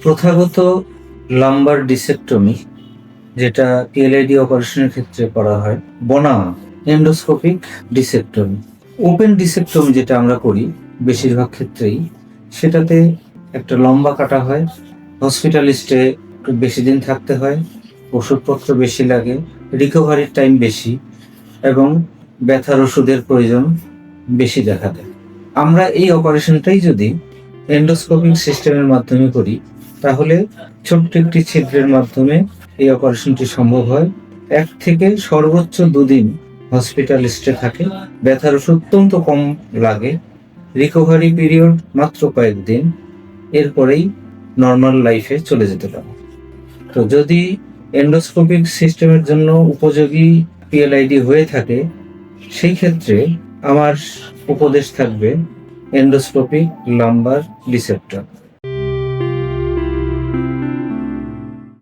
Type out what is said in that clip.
প্রথাগত lumber discectomy, যেটা PLID অপারেশনের ক্ষেত্রে করা হয়, বনাম এন্ডোস্কোপিক ডিসেক্টমি। ওপেন ডিসেক্টমি যেটা আমরা করি বেশিরভাগ ক্ষেত্রেই, সেটাতে একটা লম্বা কাটা হয়, হসপিটালিস্টে একটু বেশি দিন থাকতে হয়, ওষুধপত্র বেশি লাগে, রিকভারির টাইম বেশি এবং ব্যথার ওষুধের প্রয়োজন বেশি দেখা দেয়। আমরা এই অপারেশনটাই যদি এন্ডোস্কোপিক সিস্টেমের মাধ্যমে করি, তাহলে ছোট্ট একটি ছিদ্রের মাধ্যমে এই অপারেশনটি সম্ভব হয়। 1 থেকে সর্বোচ্চ 2 দিন হসপিটালিস্টে থাকে, ব্যথার ওষুধ অত্যন্ত কম লাগে, রিকভারি পিরিয়ড মাত্র কয়েকদিন, এরপরেই নর্মাল লাইফে চলে যেতে পারে। তো যদি এন্ডোস্কোপিক সিস্টেমের জন্য উপযোগী পিএলআইডি হয়ে থাকে, সেই ক্ষেত্রে আমার উপদেশ থাকবে এন্ডোস্কোপিক লাম্বার ডিসেক্টমি।